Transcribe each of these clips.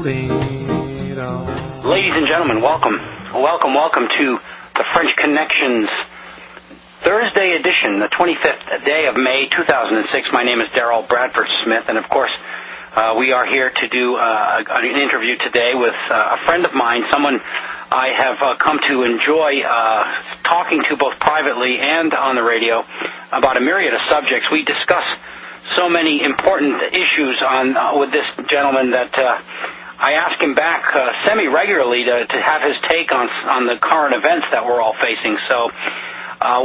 Ladies and gentlemen, welcome to the French Connections Thursday edition, the 25th day of May 2006. My name is Daryl Bradford Smith, and of course, we are here to do an interview today with a friend of mine, someone I have come to enjoy talking to both privately and on the radio about a myriad of subjects. We discuss so many important issues with this gentleman that I ask him back semi-regularly to have his take on the current events that we're all facing. So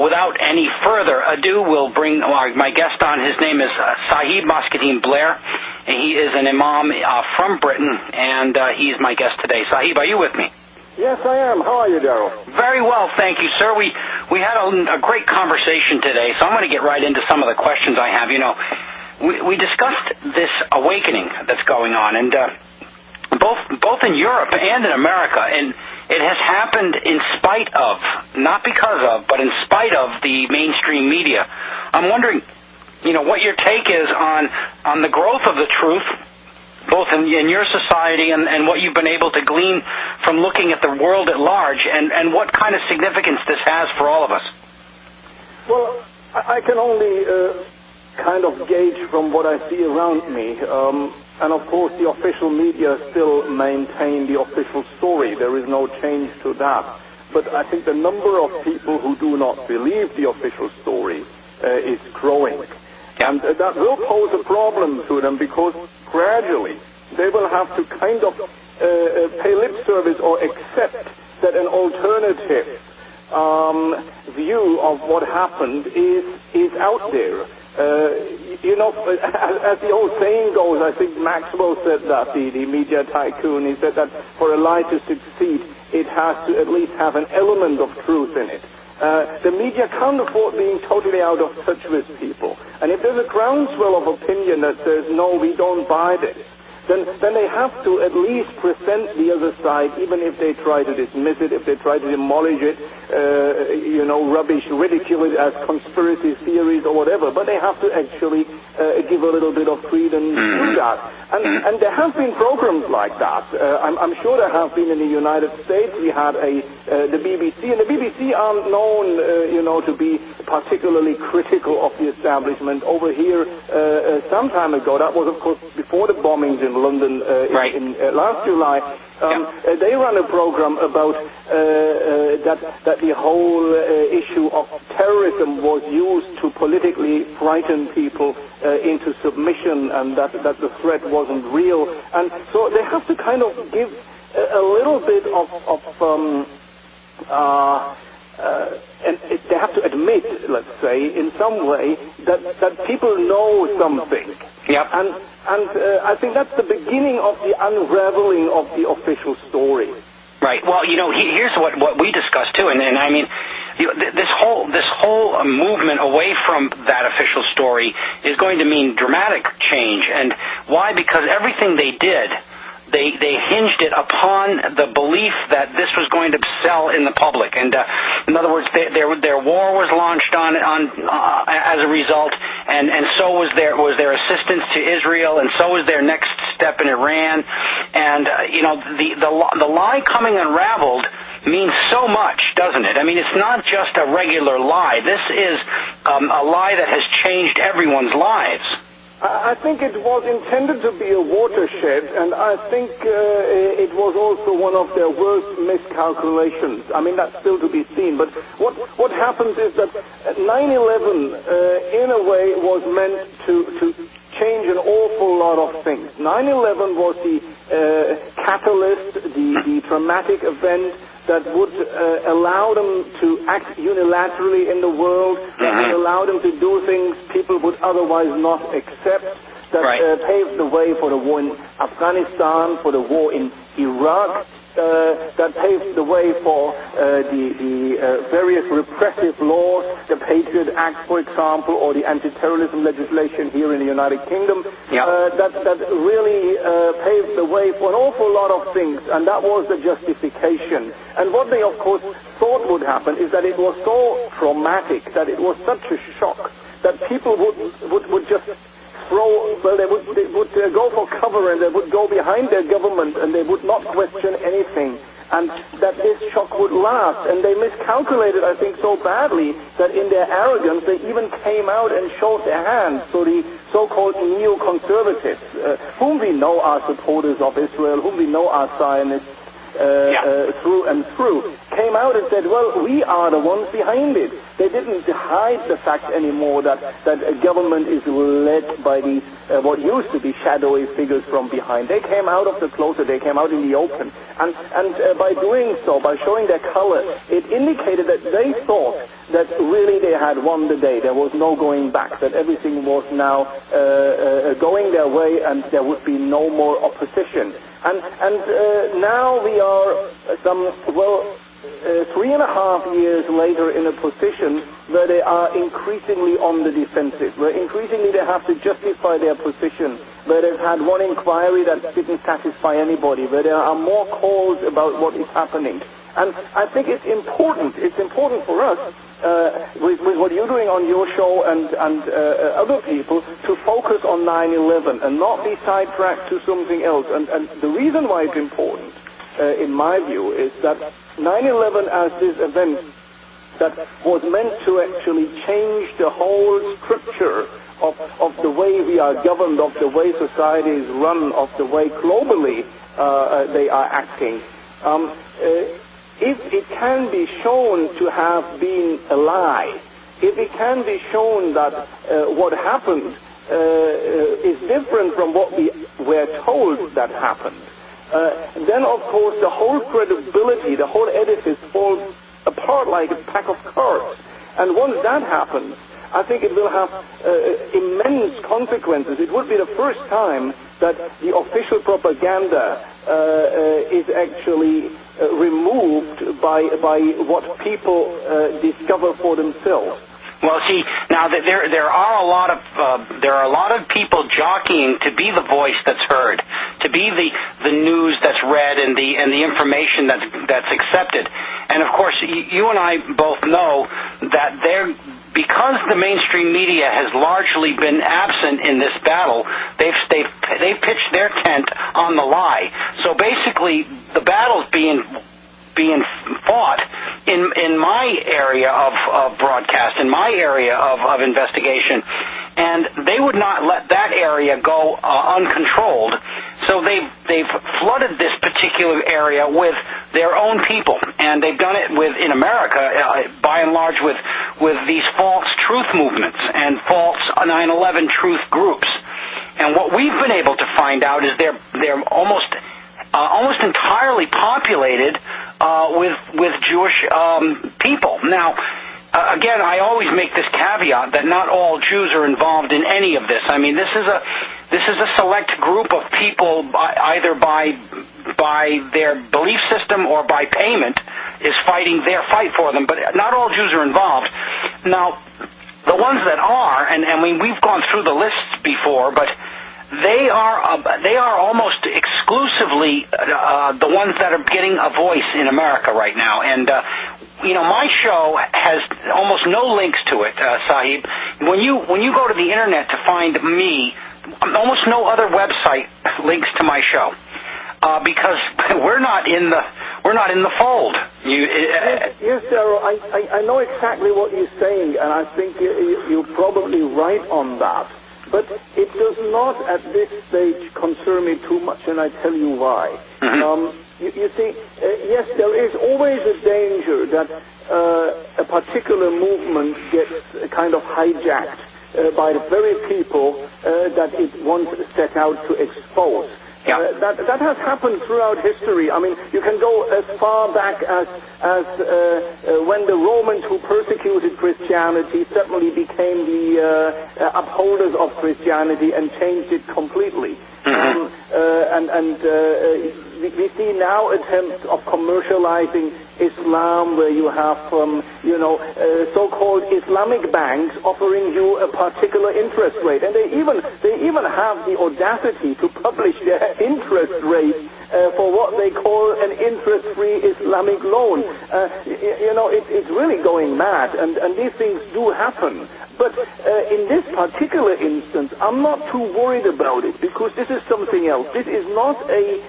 without any further ado, we'll bring my guest on. His name is Sahib Mustaqim Bleher, and he is an imam from Britain, and he is my guest today. Sahib, are you with me? Yes, I am. How are you, Daryl? Very well, thank you, sir. We had a great conversation today, so I'm going to get right into some of the questions I have. You know, we discussed this awakening that's going on, and both in Europe and in America, and it has happened in spite of, not because of, but in spite of the mainstream media. I'm wondering, you know, what your take is on the growth of the truth, both in your society and what you've been able to glean from looking at the world at large, and what kind of significance this has for all of us. Well, I can only kind of gauge from what I see around me. And of course, the official media still maintain the official story. There is no change to that. But I think the number of people who do not believe the official story is growing. And that will pose a problem to them, because gradually they will have to kind of pay lip service or accept that an alternative view of what happened is out there. You know, as the old saying goes, I think Maxwell said that, the media tycoon, he said that for a lie to succeed, it has to at least have an element of truth in it. The media can't afford being totally out of touch with people. And if there's a groundswell of opinion that says, no, we don't buy this, then they have to at least present the other side, even if they try to dismiss it, if they try to demolish it, rubbish, ridicule it as conspiracy theories or whatever. But they have to actually give a little bit of freedom to do that. And there have been programs like that. I'm sure there have been in the United States. We had the BBC, and the BBC aren't known, to be particularly critical of the establishment. Over here, some time ago, that was of course before the bombings in London in last July. They ran a program about that the whole issue of terrorism was used to politically frighten people into submission, and that the threat wasn't real. And so they have to kind of give a little bit and they have to admit, let's say, in some way, that people know something. Yep. And I think that's the beginning of the unraveling of the official story. Right. Well, you know, here's what we discussed too, and I mean, this whole movement away from that official story is going to mean dramatic change. And why? Because everything they did, they hinged it upon the belief that this was going to sell in the public. And in other words, their war was launched on as a result, and so was their assistance to Israel, and so was their next step in Iran. And the lie coming unraveled means so much, doesn't it? I mean, it's not just a regular lie. This is a lie that has changed everyone's lives. I think it was intended to be a watershed, and I think it was also one of their worst miscalculations. I mean, that's still to be seen. But what happens is that 9/11, in a way, was meant to change an awful lot of things. 9/11 was the catalyst, the traumatic event that would allow them to act unilaterally in the world, that would allow them to do things people would otherwise not accept, that paved the way for the war in Afghanistan, for the war in Iraq, that paved the way for the various repressive laws, the Patriot Act, for example, or the anti-terrorism legislation here in the United Kingdom, that really paved the way for an awful lot of things, and that was the justification. And what they, of course, thought would happen is that it was so traumatic, that it was such a shock, that people would just they would go for cover, and they would go behind their government, and they would not question anything, and that this shock would last. And they miscalculated, I think, so badly that in their arrogance they even came out and showed their hands. So the so-called neoconservatives, whom we know are supporters of Israel, whom we know are Zionists through and through, came out and said, well, we are the ones behind it. They didn't hide the fact anymore that a government is led by these what used to be shadowy figures from behind. They came out of the closet. They came out in the open. And by doing so, by showing their color, it indicated that they thought that really they had won the day. There was no going back, that everything was now going their way, and there would be no more opposition. And now we are 3.5 years later in a position where they are increasingly on the defensive, where increasingly they have to justify their position, where they've had one inquiry that didn't satisfy anybody, where there are more calls about what is happening. And I think it's important for us, with what you're doing on your show and other people, to focus on 9/11 and not be sidetracked to something else. And the reason why it's important, in my view, is that 9/11 as this event that was meant to actually change the whole structure of the way we are governed, of the way society is run, of the way globally they are acting. If it can be shown to have been a lie, if it can be shown that what happened is different from what we were told that happened, then of course the whole credibility, the whole edifice falls apart like a pack of cards. And once that happens, I think it will have immense consequences. It would be the first time that the official propaganda is actually removed by what people discover for themselves. Well, see, now there are a lot of people jockeying to be the voice that's heard, to be the news that's read and the information that's accepted. And of course, you and I both know that because the mainstream media has largely been absent in this battle, they've pitched their tent on the lie. So basically, the battle's being fought in my area of broadcast, in my area of investigation, and they would not let that area go uncontrolled. So they've flooded this particular area with their own people, and they've done it in America by and large with these false truth movements and false 9/11 truth groups. And what we've been able to find out is they're almost entirely populated with Jewish people. Now, again, I always make this caveat that not all Jews are involved in any of this. I mean, this is a select group of people, either by their belief system or by payment, is fighting their fight for them. But not all Jews are involved. Now, the ones that are, and we've gone through the lists before, but they are almost exclusively the ones that are getting a voice in America right now. And my show has almost no links to it, Sahib. When you go to the internet to find me, almost no other website links to my show, because we're not in the fold. Yes, Daryl, I know exactly what you're saying, and I think you're probably right on that. But it does not, at this stage, concern me too much, and I tell you why. Mm-hmm. You see, yes, there is always a danger that a particular movement gets kind of hijacked by the very people that it once set out to expose. Yeah. That has happened throughout history. I mean, you can go as far back as when the Romans who persecuted Christianity suddenly became the upholders of Christianity and changed it completely. Mm-hmm. We see now attempts of commercializing Islam, where you have so-called Islamic banks offering you a particular interest rate, and they even have the audacity to publish their interest rate for what they call an interest-free Islamic loan. It's really going mad, and these things do happen. But in this particular instance, I'm not too worried about it, because this is something else. This is not a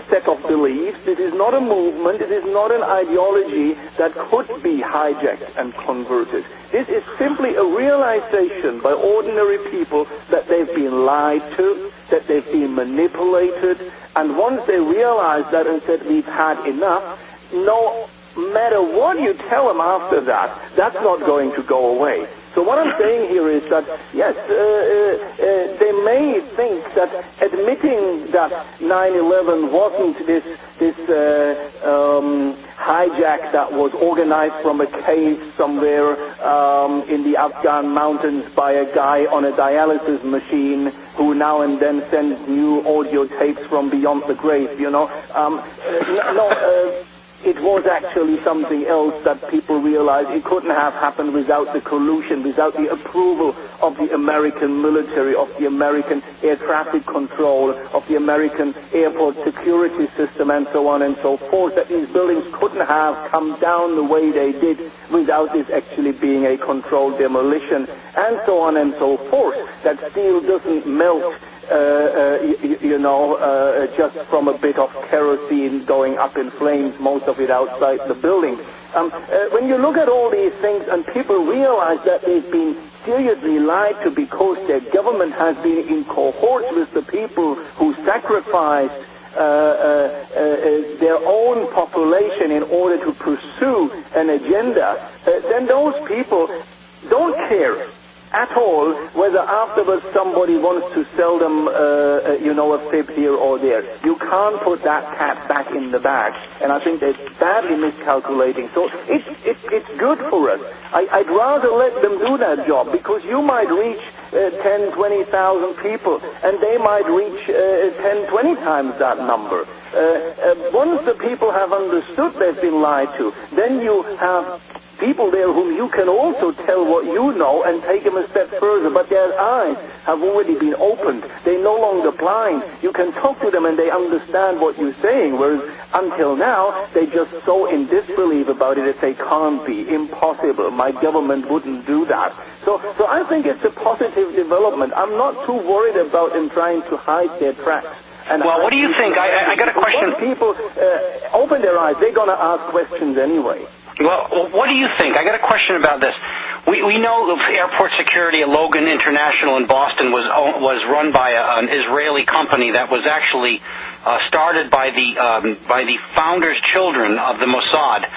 set of beliefs. It is not a movement. It is not an ideology that could be hijacked and converted. This is simply a realization by ordinary people that they've been lied to, that they've been manipulated, and once they realize that and said, we've had enough, no matter what you tell them after that, that's not going to go away. So what I'm saying here is that, yes, they may think that admitting that 9/11 wasn't this hijack that was organized from a cave somewhere in the Afghan mountains by a guy on a dialysis machine who now and then sends new audio tapes from beyond the grave, you know. It was actually something else that people realized it couldn't have happened without the collusion, without the approval of the American military, of the American air traffic control, of the American airport security system, and so on and so forth, that these buildings couldn't have come down the way they did without this actually being a controlled demolition, and so on and so forth, that steel doesn't melt just from a bit of kerosene going up in flames, most of it outside the building. When you look at all these things and people realize that they've been seriously lied to because their government has been in cohorts with the people who sacrificed their own population in order to pursue an agenda, then those people don't care at all whether afterwards somebody wants to sell them, a fib here or there. You can't put that cat back in the bag, and I think they're badly miscalculating. So it's good for us. I'd rather let them do that job, because you might reach 10, 20,000 people, and they might reach 10, 20 times that number. Once the people have understood they've been lied to, then you have people there whom you can also tell what you know and take them a step further, but their eyes have already been opened. They're no longer blind. You can talk to them and they understand what you're saying, whereas until now, they're just so in disbelief about it that they can't be. Impossible. My government wouldn't do that. So I think it's a positive development. I'm not too worried about them trying to hide their tracks. And well, what do you think? I got a question. Once people open their eyes, they're going to ask questions anyway. Well, what do you think? I got a question about this. We know of airport security at Logan International in Boston was run by an Israeli company that was actually started by the founders' children of the Mossad,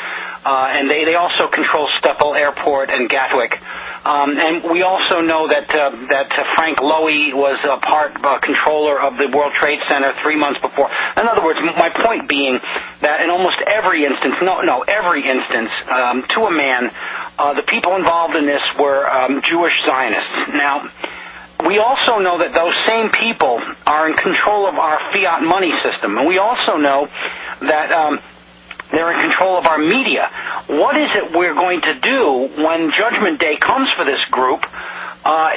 and they also control Schiphol Airport and Gatwick. And we also know that Frank Lowy was a controller of the World Trade Center 3 months before. In other words, my point being that in almost every instance, every instance, to a man, the people involved in this were Jewish Zionists. Now, we also know that those same people are in control of our fiat money system, and we also know that they're in control of our media. What is it we're going to do when Judgment Day comes for this group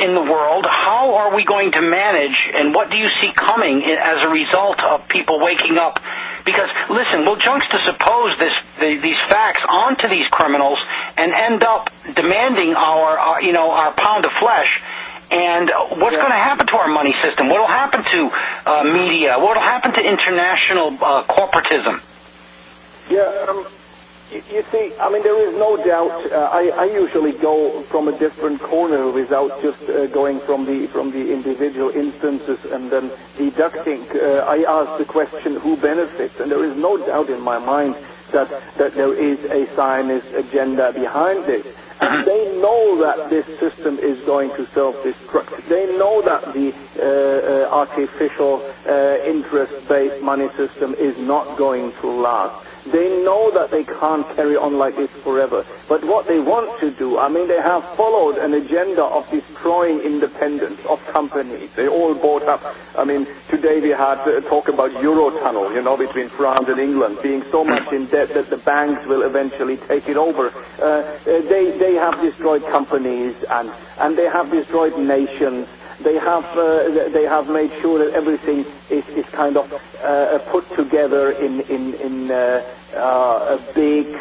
in the world? How are we going to manage, and what do you see coming as a result of people waking up? Because, listen, we'll juxtapose these facts onto these criminals and end up demanding our pound of flesh. And what's going to happen to our money system? What will happen to media? What will happen to international corporatism? Yeah, you see, I mean, there is no doubt. I usually go from a different corner without just going from the individual instances and then deducting. I ask the question, who benefits? And there is no doubt in my mind that there is a Zionist agenda behind this. And they know that this system is going to self-destruct. They know that the artificial interest-based money system is not going to last. They know that they can't carry on like this forever. But what they want to do, I mean, they have followed an agenda of destroying independence of companies. They all bought up. I mean, today we had talk about Eurotunnel, between France and England, being so much in debt that the banks will eventually take it over. They have destroyed companies and they have destroyed nations. They have made sure that everything is kind of put together in a big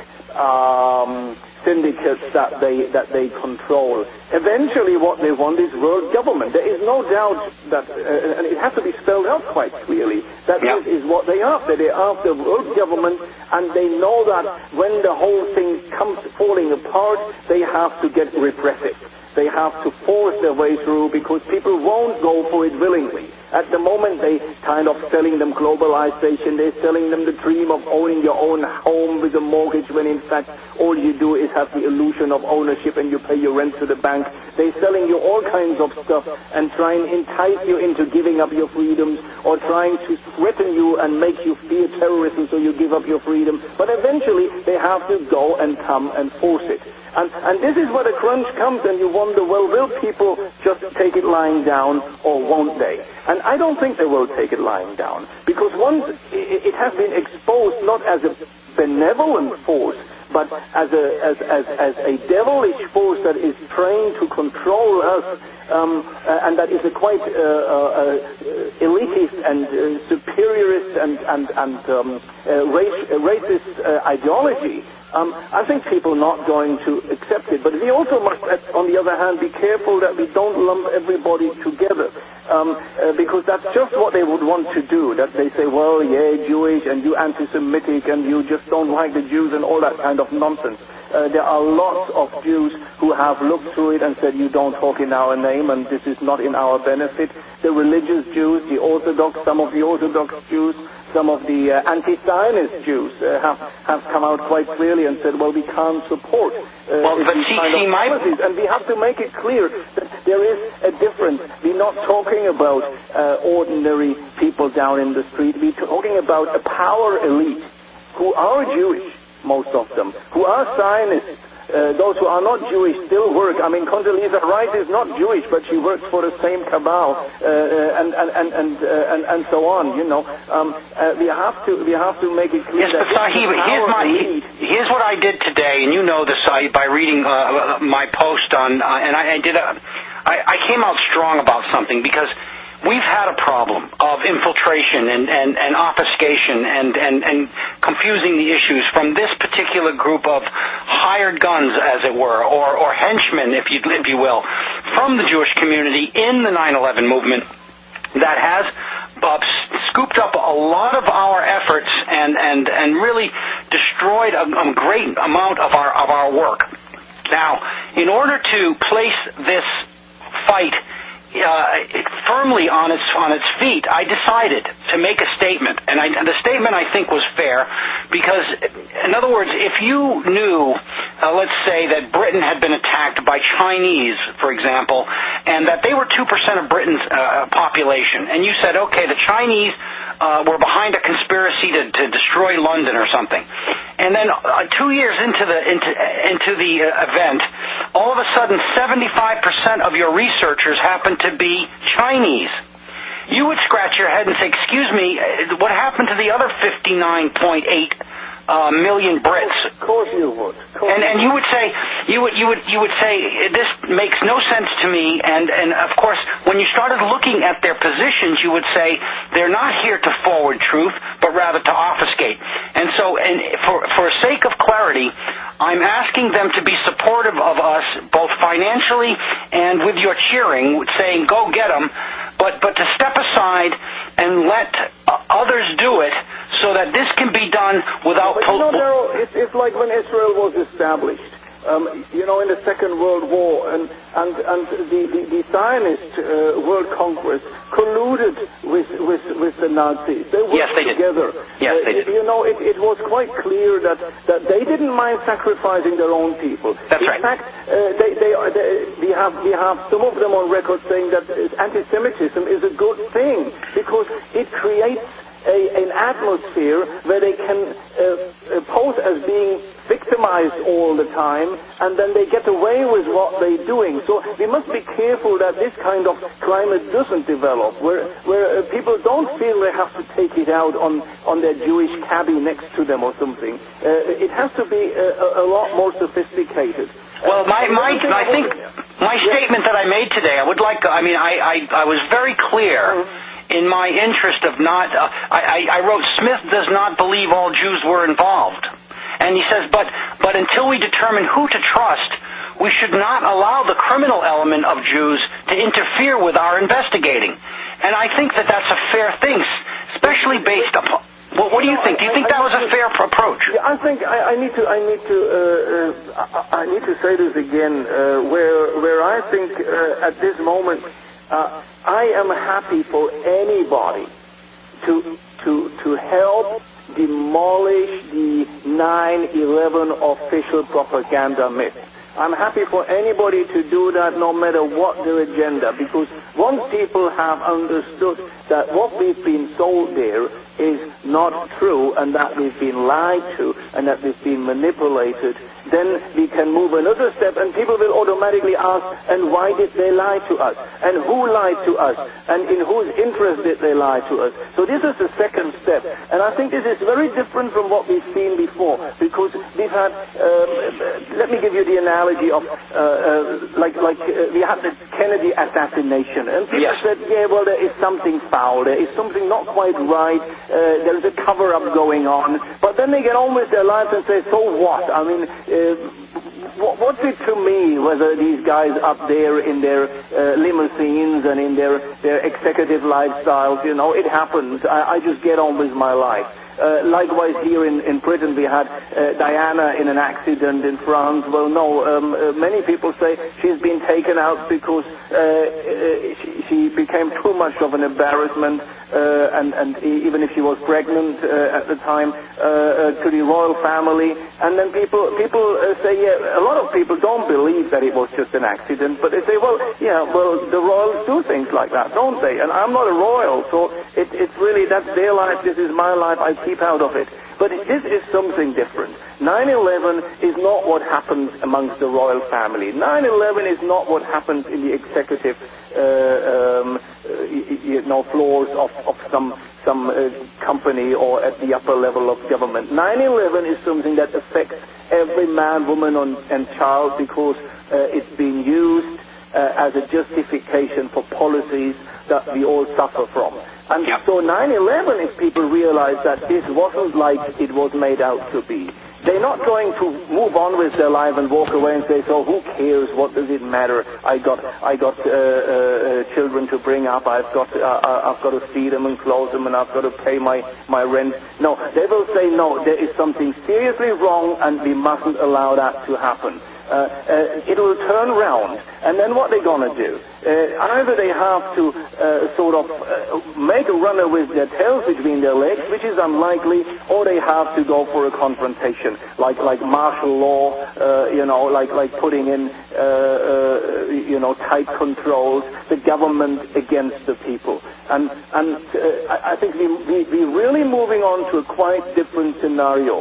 syndicates that they control. Eventually what they want is world government. There is no doubt that, and it has to be spelled out quite clearly, that this is what they are. That they are after world government, and they know that when the whole thing comes falling apart, they have to get repressive. They have to force their way through, because people won't go for it willingly. At the moment, they kind of selling them globalization. They're selling them the dream of owning your own home with a mortgage, when in fact all you do is have the illusion of ownership and you pay your rent to the bank. They're selling you all kinds of stuff and trying to entice you into giving up your freedoms, or trying to threaten you and make you fear terrorism so you give up your freedom. But eventually they have to go and come and force it. And this is where the crunch comes, and you wonder, well, will people just take it lying down, or won't they? And I don't think they will take it lying down, because once it has been exposed not as a benevolent force, but as a devilish force that is trained to control us, and that is a quite elitist and superiorist and racist ideology. I think people are not going to accept it. But we also must, on the other hand, be careful that we don't lump everybody together, because that's just what they would want to do. That they say, well, yeah, Jewish, and you anti-Semitic, and you just don't like the Jews, and all that kind of nonsense. There are lots of Jews who have looked through it and said, you don't talk in our name, and this is not in our benefit. The religious Jews, the Orthodox, some of the Orthodox Jews, some of the anti-Zionist Jews have come out quite clearly and said, well, we can't support these kind of policies. And we have to make it clear that there is a difference. We're not talking about ordinary people down in the street. We're talking about a power elite who are Jewish, most of them, who are Zionists. Those who are not Jewish still work. I mean, Condoleezza Rice is not Jewish, but she works for the same cabal, and so on. You know, we have to make it clear. Yes, but Sahib, here's what I did today, and you know this, Sahib, by reading my post on, and I came out strong about something, because we've had a problem of infiltration and obfuscation and confusing the issues from this particular group of hired guns, as it were, or henchmen, if you will, from the Jewish community in the 9/11 movement, that has scooped up a lot of our efforts and really destroyed a great amount of our work. Now, in order to place this fight firmly on its feet, I decided to make a statement, and the statement I think was fair, because, in other words, if you knew, let's say that Britain had been attacked by Chinese, for example, and that they were 2% of Britain's population, and you said, okay, the Chinese were behind a conspiracy to destroy London or something, and then 2 years into the event, all of a sudden 75% of your researchers happen to be Chinese, you would scratch your head and say, excuse me, what happened to the other 59.8 million Brits? Of course you would. And you would say this makes no sense to me. And of course, when you started looking at their positions, you would say they're not here to forward truth, but rather to obfuscate. And so, for sake of clarity, I'm asking them to be supportive of us, both financially and with your cheering, saying go get them, but to step aside and let others do it, so that this can be done without... But you know, Daryl, it's like when Israel was established, you know, in the Second World War, and the Zionist World Congress colluded with the Nazis. They worked together. Yes, they did. You know, it was quite clear that they didn't mind sacrificing their own people. That's right. In fact, we have some of them on record saying that anti-Semitism is a good thing, because it creates an atmosphere where they can pose as being victimized all the time, and then they get away with what they're doing. So we must be careful that this kind of climate doesn't develop, where people don't feel they have to take it out on their Jewish cabbie next to them or something. It has to be a lot more sophisticated. Well, I think my statement that I made today, I would like to, I was very clear in my interest of not, I wrote, Smith does not believe all Jews were involved. And he says, but But until we determine who to trust, we should not allow the criminal element of Jews to interfere with our investigating. And I think that that's a fair thing, especially based upon... Well, what do you think? Do you think that was a fair approach? Yeah, I think I need to say this again. Where I think at this moment, I am happy for anybody to help demolish the 9/11 official propaganda myth. I'm happy for anybody to do that, no matter what their agenda, because once people have understood that what we've been sold there is not true, and that we've been lied to, and that we've been manipulated, then we can move another step, and people will automatically ask, and why did they lie to us? And who lied to us? And in whose interest did they lie to us? So this is the second step. And I think this is very different from what we've seen before, because we've had, let me give you the analogy of, we had the Kennedy assassination, and people said, yeah, well, there is something foul, there is something not quite right, there's a cover-up going on, but then they get on with their lives and say, so what? I mean, what's it to me whether these guys up there in their limousines and in their executive lifestyles, you know, it happens. I just get on with my life. Likewise, here in Britain, we had Diana in an accident in France. Well, no, many people say she's been taken out because she became too much of an embarrassment, and even if she was pregnant at the time, to the royal family. And then people say, yeah, a lot of people don't believe that it was just an accident, but they say, well, yeah, well, the royals do things like that, don't they? And I'm not a royal, so it's really, that's their life, this is my life, I keep out of it. But this is something different. 9/11 is not what happens amongst the royal family. 9/11 is not what happens in the executive floors of some company or at the upper level of government. 9/11 is something that affects every man, woman, and child, because it's being used as a justification for policies that we all suffer from. And so 9/11, if people realize that this wasn't like it was made out to be, they're not going to move on with their life and walk away and say, so who cares, what does it matter, I got children to bring up, I've got to feed them and clothe them, and I've got to pay my rent. No, they will say, no, there is something seriously wrong, and we mustn't allow that to happen. It will turn round, and then what they're going to do? Either they have to make a runner with their tails between their legs, which is unlikely, or they have to go for a confrontation, like martial law, like putting in, tight controls, the government against the people. And I think we're really moving on to a quite different scenario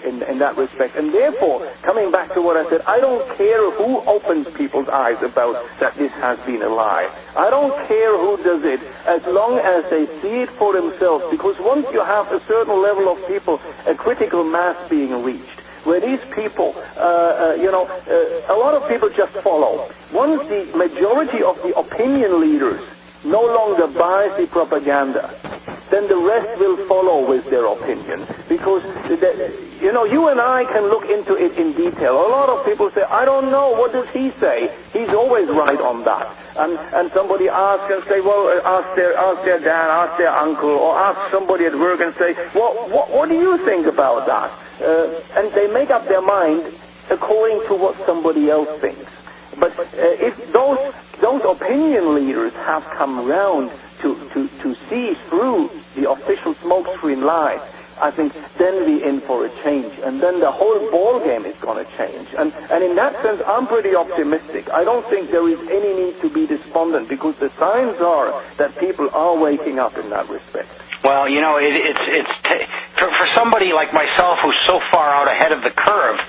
in that respect. And therefore, coming back to what I said, I don't care who opens people's eyes about that this has been a lie. I don't care who does it, as long as they see it for themselves. Because once you have a certain level of people, a critical mass being reached, where these people, a lot of people just follow. Once the majority of the opinion leaders no longer buys the propaganda, then the rest will follow with their opinion. Because, you and I can look into it in detail. A lot of people say, I don't know, what does he say? He's always right on that. And somebody asks and say, well, ask their dad, ask their uncle, or ask somebody at work and say, what do you think about that? And they make up their mind according to what somebody else thinks. But if those opinion leaders have come round to see through the official smokescreen lies, I think then we're in for a change, and then the whole ball game is going to change. And in that sense, I'm pretty optimistic. I don't think there is any need to be despondent, because the signs are that people are waking up in that respect. Well, for somebody like myself who's so far out ahead of the curve,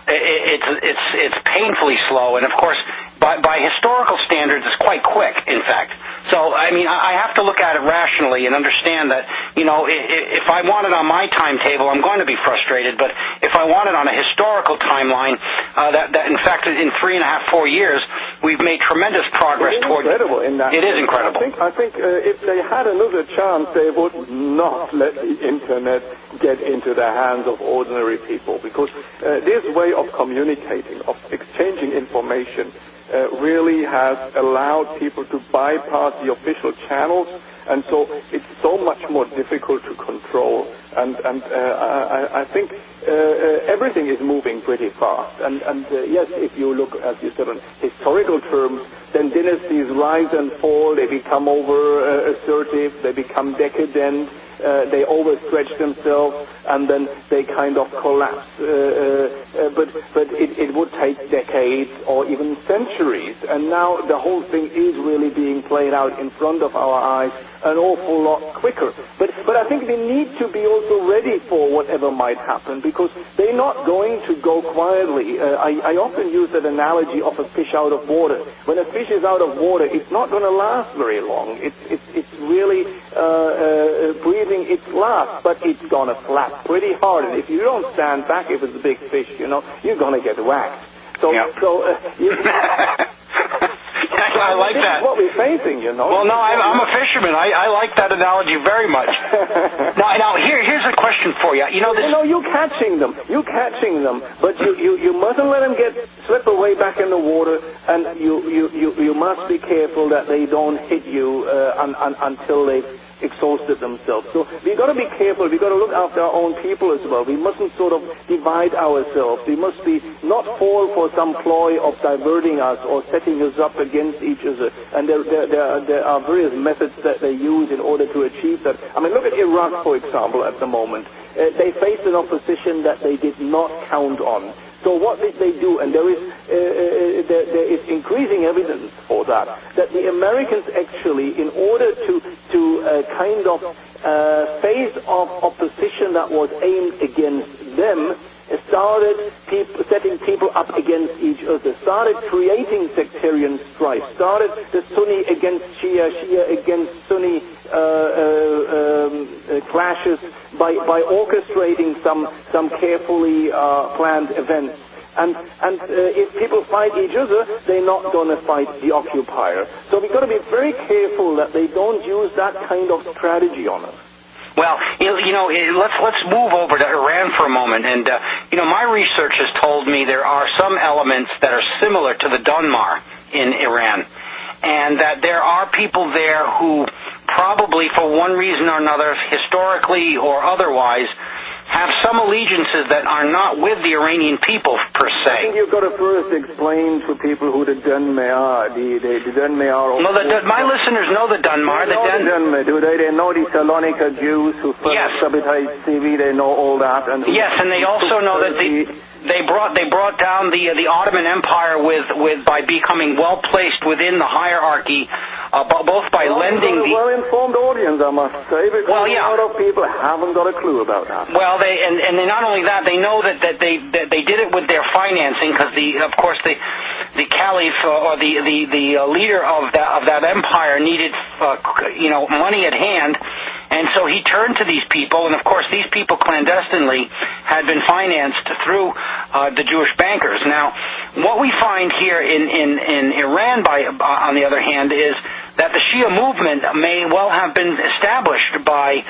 it's painfully slow. And of course, by by historical standards, is quite quick, in fact. So, I mean, I have to look at it rationally and understand that, if I want it on my timetable, I'm going to be frustrated. But if I want it on a historical timeline, that in fact, in 3.5, 4 years, we've made tremendous progress toward. Incredible in that. It is incredible. I think if they had another chance, they would not let the internet get into the hands of ordinary people, because this way of communicating, of exchanging information, really has allowed people to bypass the official channels, and so it's so much more difficult to control. And I think everything is moving pretty fast. And yes, if you look, as you said, on historical terms, then dynasties rise and fall. They become assertive. They become decadent. They overstretch themselves, and then they kind of collapse. But it would take decades or even centuries. And now the whole thing is really being played out in front of our eyes an awful lot quicker. But I think they need to be also ready for whatever might happen, because they're not going to go quietly. I often use that analogy of a fish out of water. When a fish is out of water, it's not going to last very long. It's really breathing its last, but it's going to flap pretty hard. And if you don't stand back, if it's a big fish, you're going to get whacked. So, yep. I like this that. Is what we're facing, Well, no, I'm a fisherman. I like that analogy very much. now here's a question for you. You're catching them. But you mustn't let them slip away back in the water, and you must be careful that they don't hit you until they've exhausted themselves. So we've got to be careful. We've got to look after our own people as well. We mustn't sort of divide ourselves. We must not fall for some ploy of diverting us or setting us up against each other. And there are various methods that they use in order to achieve that. I mean, look at Iraq, for example, at the moment. They faced an opposition that they did not count on. So what did they do? And there is increasing evidence for that the Americans actually, in order to kind of face off opposition that was aimed against them, started setting people up against each other, started creating sectarian strife, started the Sunni against Shia, Shia against Sunni clashes by orchestrating some carefully planned events. And if people fight each other, they're not going to fight the occupier. So we've got to be very careful that they don't use that kind of strategy on us. Well, let's move over to Iran for a moment. And, my research has told me there are some elements that are similar to the Dunmar in Iran, and that there are people there who probably, for one reason or another, historically or otherwise, have some allegiances that are not with the Iranian people, per se. I think you've got to first explain to people who the Dunmar are. The Dunmar are... No, my listeners know the Dunmar. They know the Dunmar, do they? They know the Salonika Jews who first sabotaged TV. They know all that. And they also know that they brought down the Ottoman Empire by becoming well placed within the hierarchy, both by lending the well-informed audience, I must say, because a lot of people haven't got a clue about that. Well, they not only that, they know that they did it with their financing, because of course the caliph or the leader of that empire needed money at hand. And so he turned to these people, and of course these people clandestinely had been financed through the Jewish bankers. Now, what we find here in Iran, on the other hand, is that the Shia movement may well have been established by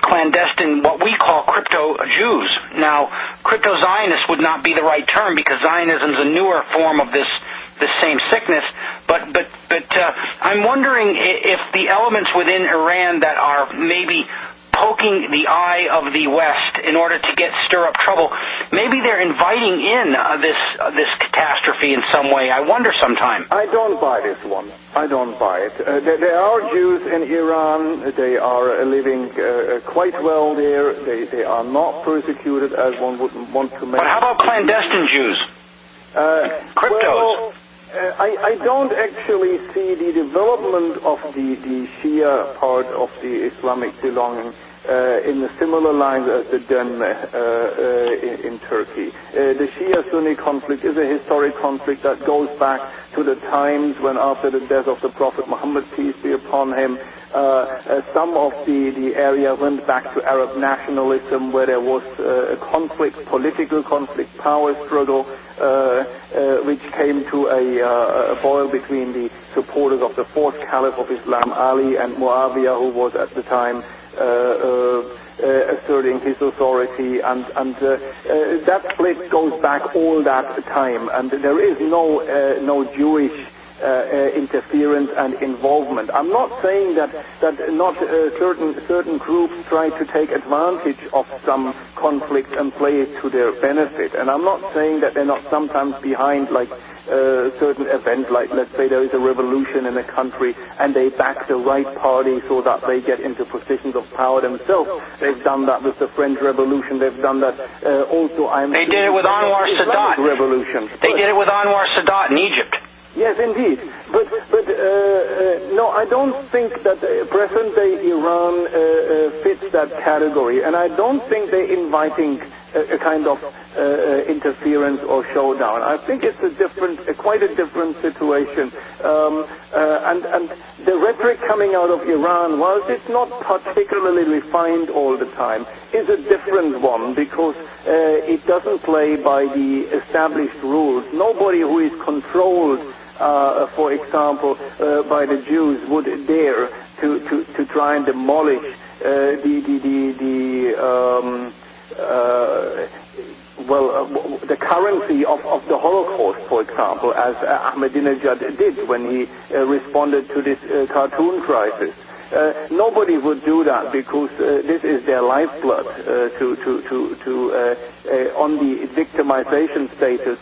clandestine, what we call crypto-Jews. Now, crypto-Zionists would not be the right term, because Zionism is a newer form of this same sickness, but I'm wondering if the elements within Iran that are maybe poking the eye of the West in order to stir up trouble, maybe they're inviting in this catastrophe in some way. I wonder sometime. I don't buy this one. I don't buy it. There are Jews in Iran. They are living quite well there. They are not persecuted as one would want to make. But how about clandestine Jews? Cryptos. Well, I don't actually see the development of the Shia part of the Islamic belonging in the similar lines as the Dönme in Turkey. The Shia-Sunni conflict is a historic conflict that goes back to the times when, after the death of the Prophet Muhammad, peace be upon him, some of the area went back to Arab nationalism, where there was a conflict, political conflict, power struggle, which came to a boil between the supporters of the fourth caliph of Islam, Ali, and Muawiyah, who was at the time asserting his authority, and that split goes back all that time, and there is no Jewish interference and involvement. I'm not saying that not certain groups try to take advantage of some conflict and play it to their benefit, and I'm not saying that they're not sometimes behind like certain events, like let's say there is a revolution in a country and they back the right party so that they get into positions of power themselves. They've done that with the French Revolution. They've done that also. They did it with Anwar Sadat. Revolution. They did it with Anwar Sadat in Egypt. Yes, indeed. But no, I don't think that present-day Iran fits that category, and I don't think they're inviting a kind of interference or showdown. I think it's quite a different situation. And the rhetoric coming out of Iran, whilst it's not particularly refined all the time, is a different one, because it doesn't play by the established rules. Nobody who is controlled, for example, by the Jews would dare to try and demolish the currency of the Holocaust, for example, as Ahmadinejad did when he responded to this cartoon crisis. Nobody would do that, because this is their lifeblood on the victimization status,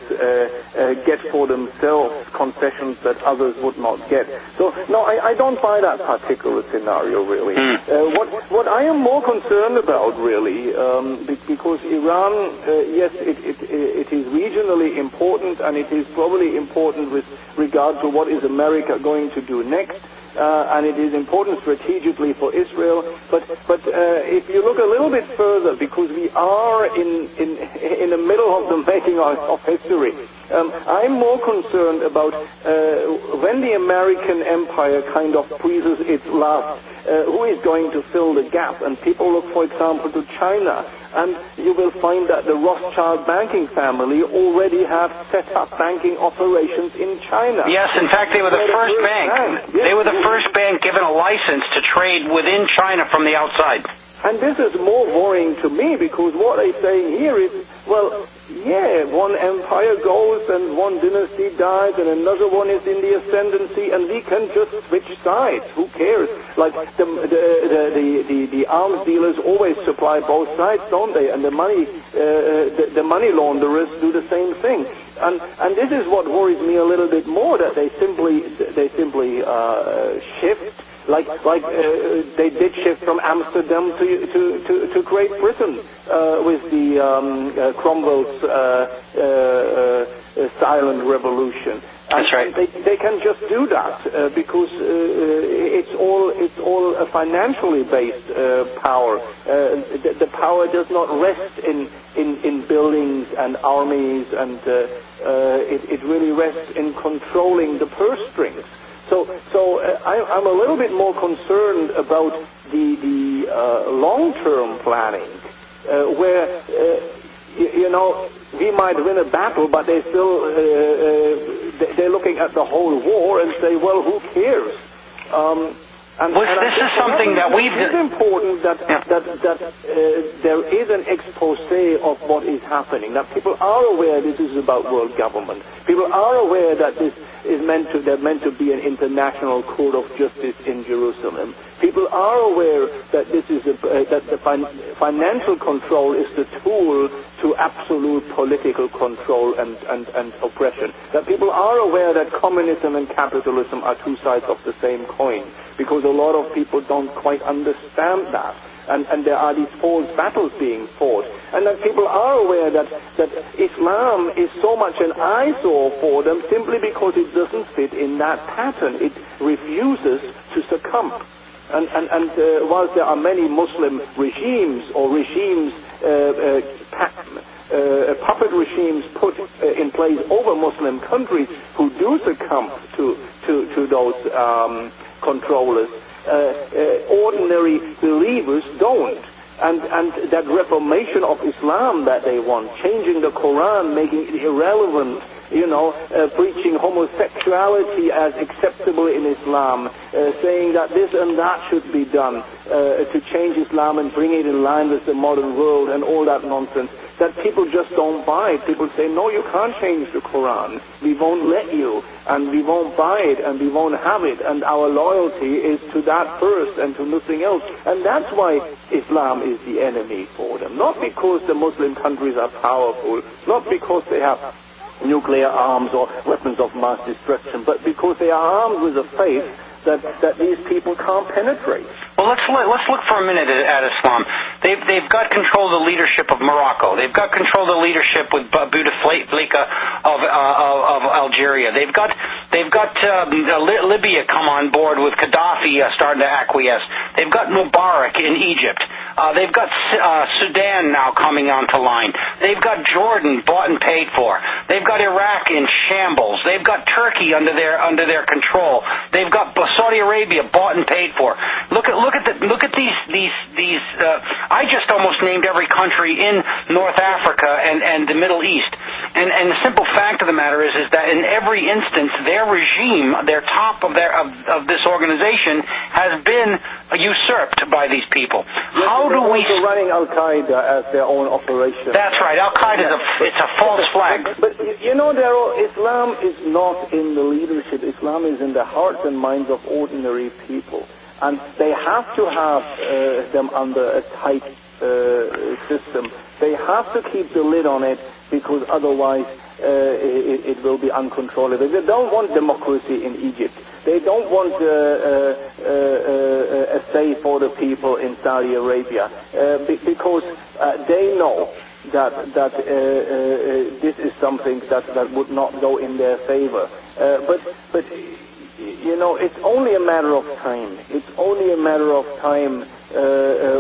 get for themselves concessions that others would not get. So no, I don't buy that particular scenario really. What I am more concerned about really, because Iran, yes, it is regionally important, and it is probably important with regard to what is America going to do next. And it is important strategically for Israel. But if you look a little bit further, because we are in the middle of the making of history, I'm more concerned about when the American empire kind of breathes its last, who is going to fill the gap? And people look, for example, to China. And you will find that the Rothschild banking family already have set up banking operations in China. Yes, in fact, they were the first bank. Yes. They were the first bank given a license to trade within China from the outside. And this is more worrying to me, because what they're saying here is, well, yeah, one empire goes and one dynasty dies and another one is in the ascendancy, and we can just switch sides. Who cares? Like the arms dealers always supply both sides, don't they? And the money launderers do the same thing. And this is what worries me a little bit more, that they simply shift. Like they did shift from Amsterdam to Great Britain with the Cromwell's silent revolution. That's right. They can just do that because it's all a financially based power. The power does not rest in buildings and armies, and it really rests in controlling the purse strings. So I'm a little bit more concerned about the long-term planning, where we might win a battle, but they still they're looking at the whole war and say, well, who cares? This is something that we've. It's important that there is an expose of what is happening. That people are aware this is about world government. People are aware that this is meant to be an international court of justice in Jerusalem. People are aware that this is that the financial control is the tool to absolute political control and oppression. That people are aware that communism and capitalism are two sides of the same coin, because a lot of people don't quite understand that. And there are these false battles being fought. And that people are aware that Islam is so much an eyesore for them simply because it doesn't fit in that pattern. It refuses to succumb. And whilst there are many Muslim regimes or puppet regimes put in place over Muslim countries who do succumb to those controllers, ordinary believers don't. And that reformation of Islam that they want, changing the Quran, making it irrelevant, preaching homosexuality as acceptable in Islam, saying that this and that should be done to change Islam and bring it in line with the modern world and all that nonsense, that people just don't buy it. People say, no, you can't change the Quran. We won't let you, and we won't buy it, and we won't have it, and our loyalty is to that first and to nothing else. And that's why Islam is the enemy for them. Not because the Muslim countries are powerful, not because they have nuclear arms or weapons of mass destruction, but because they are armed with a faith that these people can't penetrate. Well, let's look for a minute at Islam. They've got control of the leadership of Morocco. They've got control of the leadership with Bouteflika of Algeria. They've got Libya come on board with Gaddafi starting to acquiesce. They've got Mubarak in Egypt. They've got Sudan now coming onto line. They've got Jordan bought and paid for. They've got Iraq in shambles. They've got Turkey under their control. They've got Saudi Arabia bought and paid for. Look at these. I just almost named every country in North Africa and the Middle East. And the simple fact of the matter is that in every instance, their regime, their top of this organization, has been usurped by these people. How do we? They're running Al Qaeda as their own operation. That's right. Al Qaeda it's a false flag. But Daryl, Islam is not in the leadership. Islam is in the hearts and minds of ordinary people. And they have to have them under a tight system. They have to keep the lid on it, because otherwise it will be uncontrollable. They don't want democracy in Egypt. They don't want a say for the people in Saudi Arabia, because they know that this is something that would not go in their favor. But it's only a matter of time. It's only a matter of time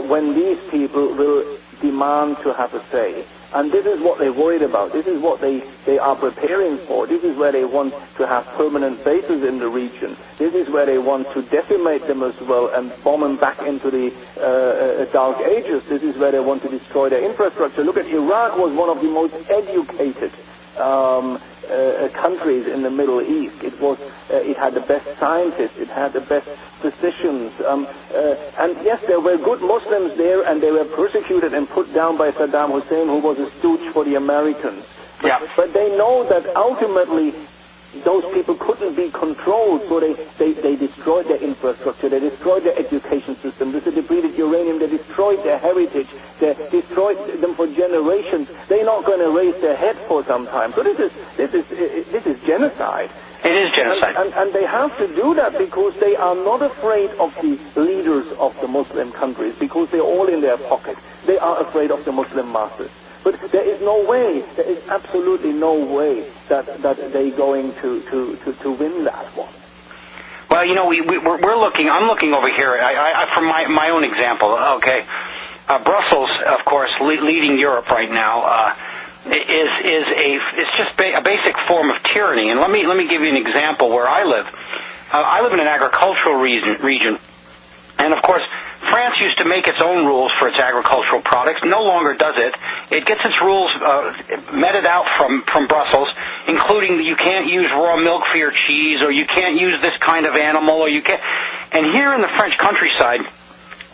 when these people will demand to have a say. And this is what they're worried about. This is what they are preparing for. This is where they want to have permanent bases in the region. This is where they want to decimate them as well and bomb them back into the Dark Ages. This is where they want to destroy their infrastructure. Look at Iraq, was one of the most educated countries in the Middle East. It had the best scientists, it had the best physicians, and yes, there were good Muslims there, and they were persecuted and put down by Saddam Hussein, who was a stooge for the Americans. But they know that ultimately those people couldn't be controlled, so they destroyed their infrastructure, they destroyed their education system, with the depleted uranium, they destroyed their heritage, they destroyed them for generations. They're not going to raise their head for some time. So this is genocide. It is genocide. And they have to do that because they are not afraid of the leaders of the Muslim countries, because they're all in their pocket. They are afraid of the Muslim masses. But there is no way, there is absolutely no way that they're going to win that one. Well, we're looking. I'm looking over here. From my own example. Okay, Brussels, of course, leading Europe right now, it's just a basic form of tyranny. And let me give you an example where I live. I live in an agricultural region, and of course, France used to make its own rules for its agricultural products. No longer does it. It gets its rules meted out from Brussels, including that you can't use raw milk for your cheese, or you can't use this kind of animal, or you can't. And here in the French countryside,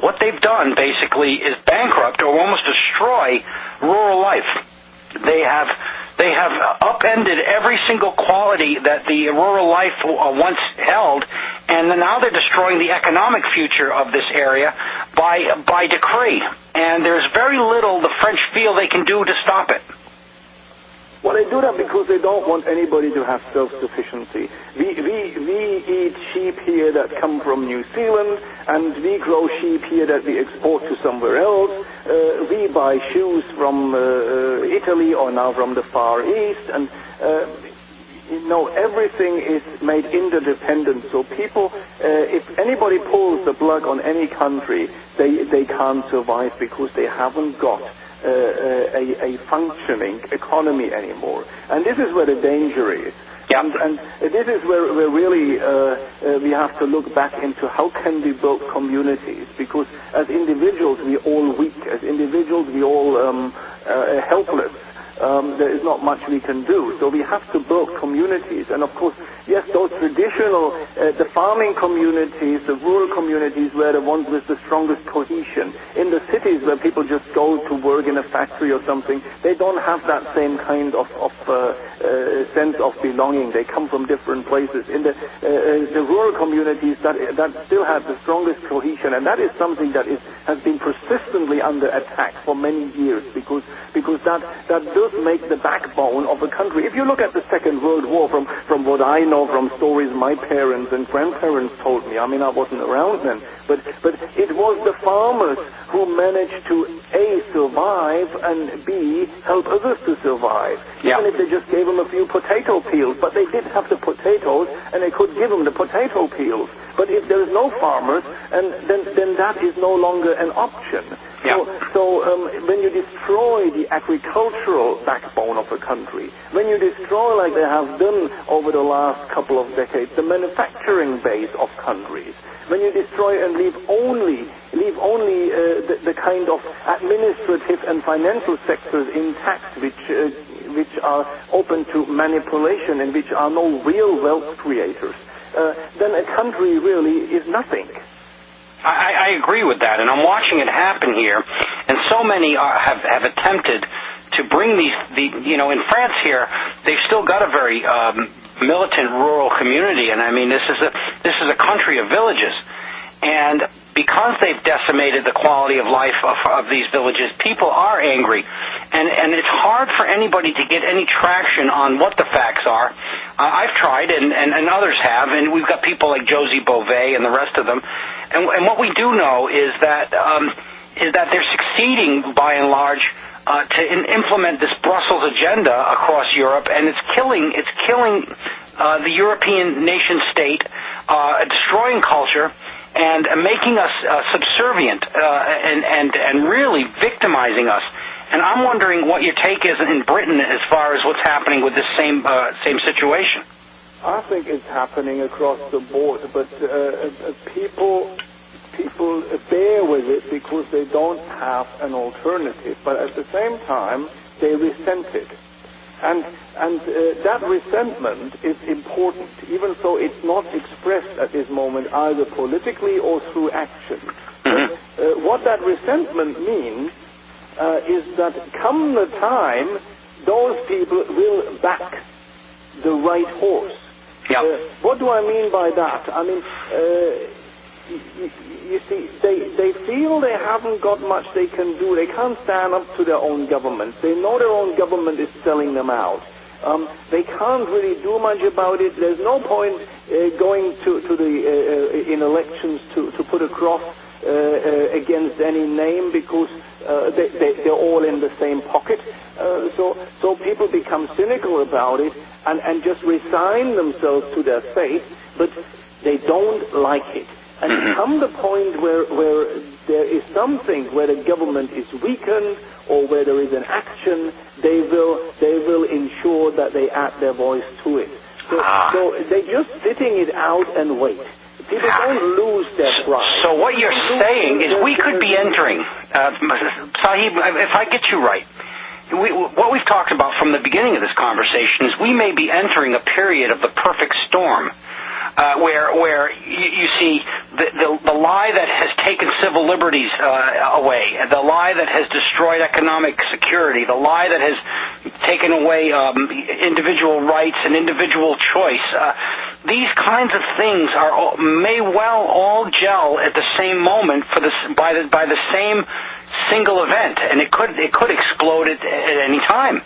what they've done basically is bankrupt or almost destroy rural life. They have upended every single quality that the rural life once held, and now they're destroying the economic future of this area by decree. And there's very little the French feel they can do to stop it. Well, they do that because they don't want anybody to have self-sufficiency. We eat sheep here that come from New Zealand, and we grow sheep here that we export to somewhere else. We buy shoes from Italy or now from the Far East, and everything is made interdependent. So people, if anybody pulls the plug on any country, they can't survive because they haven't got a functioning economy anymore. And this is where the danger is. Yep. And this is where really we have to look back into how can we build communities, because as individuals we're all weak, as individuals we're all helpless. There is not much we can do. So we have to build communities. And of course, yes, those traditional, the farming communities, the rural communities were the ones with the strongest cohesion. In the cities where people just go to work in a factory or something, they don't have that same kind of sense of belonging. They come from different places. In the rural communities, that still have the strongest cohesion. And that is something that has been persistently under attack for many years, because that does make the backbone of a country. If you look at the Second World War, from what I know from stories my parents and grandparents told me, I mean, I wasn't around then, but it was the farmers who managed to A, survive, and B, help others to survive. Yeah. Even if they just gave them a few potato peels, but they did have the potatoes, and they could give them the potato peels. But if there's no farmers, and then that is no longer an option. Yeah. So when you destroy the agricultural backbone of a country, when you destroy, like they have done over the last couple of decades, the manufacturing base of countries, when you destroy and leave only the kind of administrative and financial sectors intact, which are open to manipulation and which are no real wealth creators, then a country really is nothing. I agree with that, and I'm watching it happen here, and so many have attempted to bring in France here, they've still got a very militant rural community, and I mean, this is a country of villages, and because they've decimated the quality of life of these villages, people are angry, and it's hard for anybody to get any traction on what the facts are. I've tried, and others have, and we've got people like Josie Bové and the rest of them, and what we do know is that they're succeeding by and large to implement this Brussels agenda across Europe, and it's killing the European nation state, destroying culture, and making us subservient and really victimizing us. And I'm wondering what your take is in Britain as far as what's happening with this same situation. I think it's happening across the board, but people bear with it because they don't have an alternative. But at the same time, they resent it. And that resentment is important, even though it's not expressed at this moment either politically or through action. Mm-hmm. What that resentment means is that come the time, those people will back the right horse. Yep. What do I mean by that? I mean, you see, they feel they haven't got much they can do. They can't stand up to their own government. They know their own government is selling them out. They can't really do much about it. There's no point going to the in elections to put a cross against any name because they're all in the same pocket. So people become cynical about it and just resign themselves to their fate, but they don't like it. And come the point where there is something where the government is weakened or where there is an action, they will ensure that they add their voice to it. So they're just sitting it out and wait. People don't lose their pride. So what you're saying is we could be entering, Sahib, if I get you right, what we've talked about from the beginning of this conversation is we may be entering a period of the perfect storm. Where you see the lie that has taken civil liberties away, the lie that has destroyed economic security, the lie that has taken away individual rights and individual choice. These kinds of things may well all gel at the same moment by the same single event, and it could explode at any time.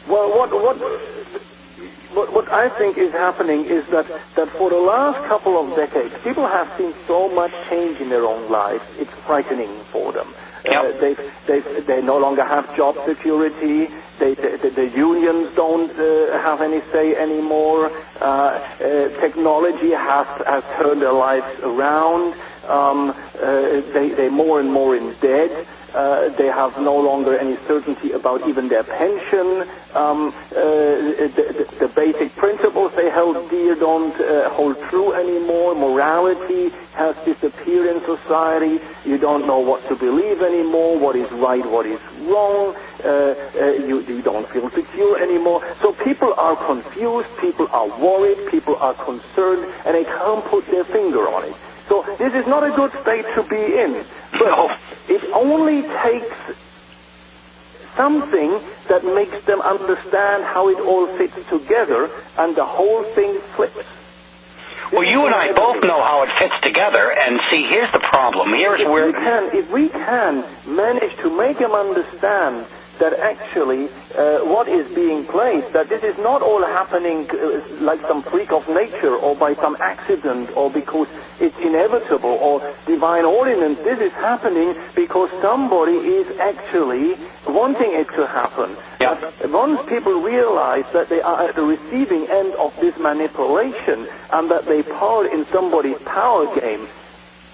Well, what I think is happening is that for the last couple of decades, people have seen so much change in their own lives, it's frightening for them. They no longer have job security. The unions don't have any say anymore. Technology has turned their lives around. They're more and more in debt. They have no longer any certainty about even their pension. The basic principles they held dear don't hold true anymore. Morality has disappeared in society. You don't know what to believe anymore, what is right, what is wrong. You don't feel secure anymore. So people are confused, people are worried, people are concerned, and they can't put their finger on it. So this is not a good state to be in. But it only takes something that makes them understand how it all fits together, and the whole thing flips. Well, you and I both know how it fits together, and see, here's the problem. If we can manage to make them understand that actually what is being played, that this is not all happening like some freak of nature or by some accident or because it's inevitable or divine ordinance. This is happening because somebody is actually wanting it to happen. Yeah. But once people realize that they are at the receiving end of this manipulation and that they part in somebody's power game,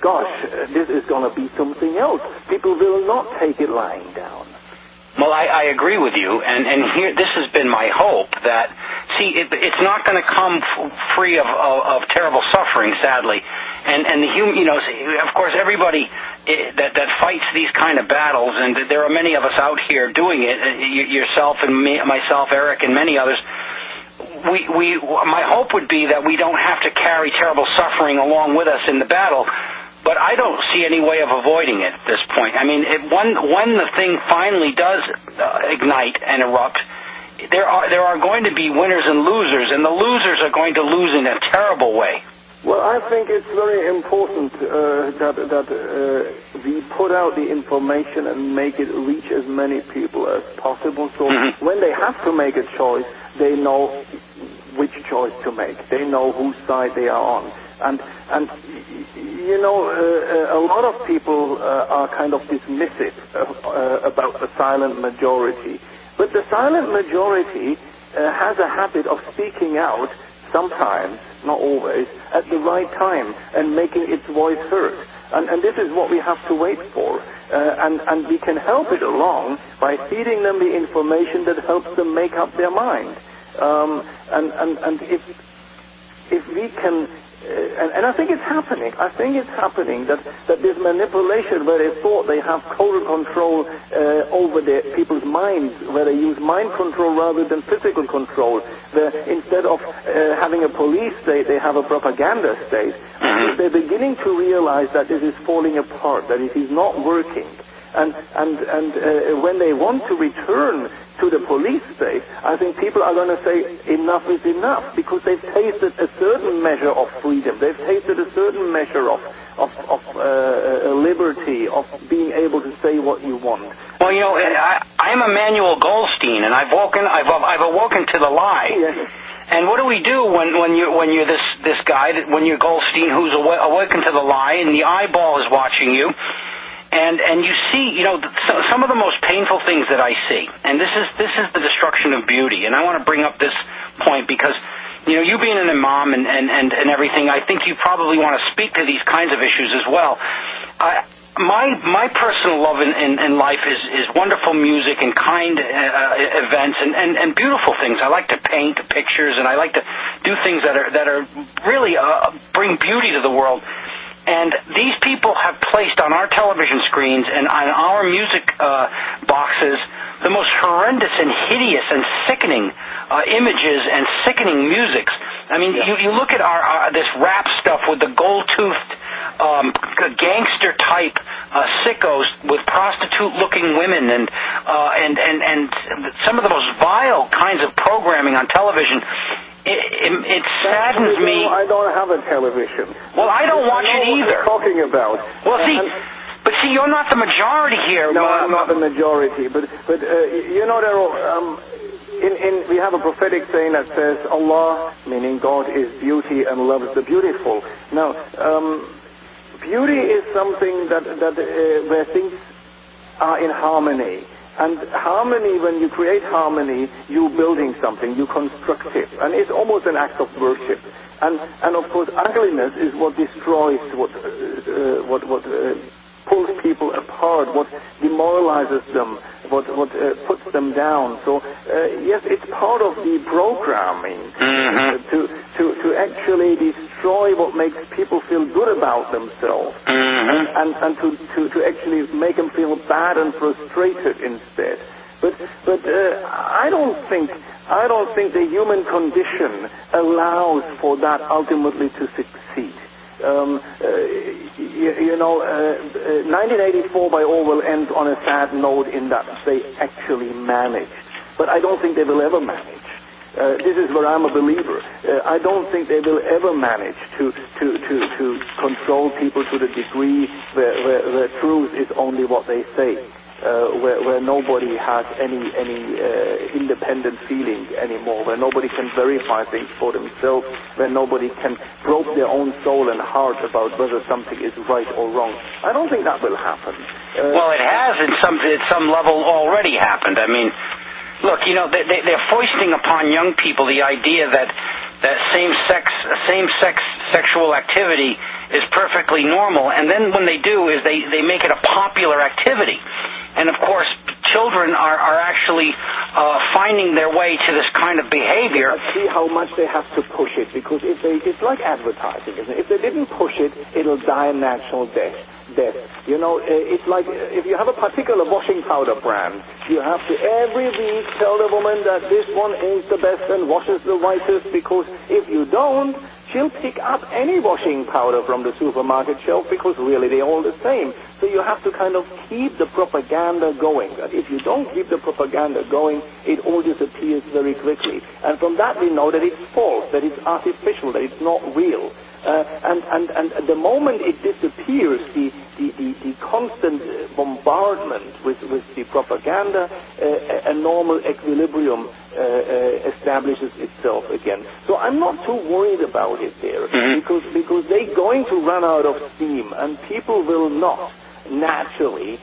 gosh, this is going to be something else. People will not take it lying down. Well, I agree with you, and here this has been my hope that, see, it's not going to come free of terrible suffering, sadly, and the human, of course, everybody that fights these kind of battles, and there are many of us out here doing it, yourself and me, myself, Eric, and many others. My hope would be that we don't have to carry terrible suffering along with us in the battle. But I don't see any way of avoiding it at this point. I mean, when the thing finally does ignite and erupt, there are going to be winners and losers, and the losers are going to lose in a terrible way. Well, I think it's very important that we put out the information and make it reach as many people as possible. So when they have to make a choice, they know which choice to make. They know whose side they are on. And a lot of people are kind of dismissive about the silent majority. But the silent majority has a habit of speaking out sometimes, not always, at the right time and making its voice heard. And this is what we have to wait for. And we can help it along by feeding them the information that helps them make up their mind. And if we can... And I think it's happening. I think it's happening that this manipulation where they thought they have total control over their people's minds, where they use mind control rather than physical control, where instead of having a police state, they have a propaganda state. They're beginning to realize that this is falling apart, that it is not working. And when they want to return to the police state, I think people are going to say enough is enough, because they've tasted a certain measure of freedom. They've tasted a certain measure of liberty, of being able to say what you want. Well, I'm Emmanuel Goldstein, and I've awoken to the lie. Yes. And what do we do when you're this guy, when you're Goldstein, who's awakened to the lie, and the eyeball is watching you? And you see, some of the most painful things that I see, and this is the destruction of beauty. And I want to bring up this point because, you being an imam and everything, I think you probably want to speak to these kinds of issues as well. My personal love in life is wonderful music and kind events and beautiful things. I like to paint pictures, and I like to do things that are really bring beauty to the world. And these people have placed on our television screens and on our music boxes the most horrendous and hideous and sickening images and sickening musics. I mean, you look at our this rap stuff with the gold-toothed gangster type sickos with prostitute-looking women and some of the most vile kinds of programming on television. It saddens me. I don't have a television. Well, I don't watch it either. What you're talking about. Well, but you're not the majority here. No, I'm not the majority. But Daryl, we have a prophetic saying that says Allah, meaning God, is beauty and loves the beautiful. Now, beauty is something that where things are in harmony. And harmony, when you create harmony, you're building something, you construct it. And it's almost an act of worship. And of course, ugliness is what destroys, what pulls people apart, what demoralizes them, what puts them down. So yes, it's part of the programming to actually destroy what makes people feel good about themselves, and to actually make them feel bad and frustrated instead. But I don't think the human condition allows for that ultimately to succeed. 1984 by Orwell ends on a sad note in that they actually managed. But I don't think they will ever manage. This is where I'm a believer. I don't think they will ever manage to control people to the degree where truth is only what they say. Where nobody has any independent feeling anymore, where nobody can verify things for themselves, where nobody can probe their own soul and heart about whether something is right or wrong. I don't think that will happen. Well, it has at some level already happened. I mean, look, they're foisting upon young people the idea that same-sex sexual activity is perfectly normal, and then when they do is they make it a popular activity. And of course, children are actually finding their way to this kind of behavior. I see how much they have to push it, because it's like advertising, isn't it? If they didn't push it, it'll die a natural death. It's like if you have a particular washing powder brand, you have to every week tell the woman that this one is the best and washes the whitest, because if you don't, she'll pick up any washing powder from the supermarket shelf, because really they're all the same. So you have to kind of keep the propaganda going. And if you don't keep the propaganda going, it all disappears very quickly. And from that we know that it's false, that it's artificial, that it's not real. And the moment it disappears, the constant bombardment with the propaganda, a normal equilibrium establishes itself again. So I'm not too worried about it there, because they're going to run out of steam, and people will not naturally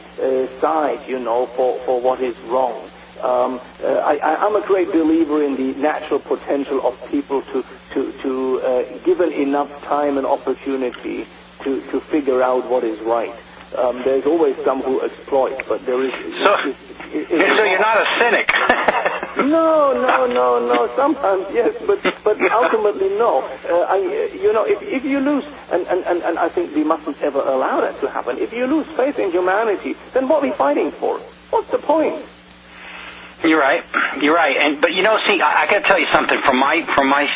side, for what is wrong. I'm a great believer in the natural potential of people to given enough time and opportunity to figure out what is right. There's always some who exploit, but there is... So you're not a cynic. No. Sometimes yes, but ultimately no. If you lose, and I think we mustn't ever allow that to happen. If you lose faith in humanity, then what are we fighting for? What's the point? You're right. But see, I got to tell you something from my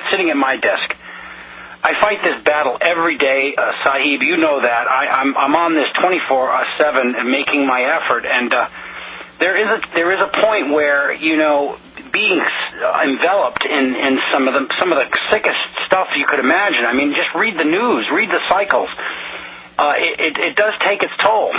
sitting at my desk. I fight this battle every day, Sahib. You know that. I'm on this 24/7 making my effort, and there is a point where being enveloped in some of the sickest stuff you could imagine. I mean, just read the news, read the cycles. It does take its toll.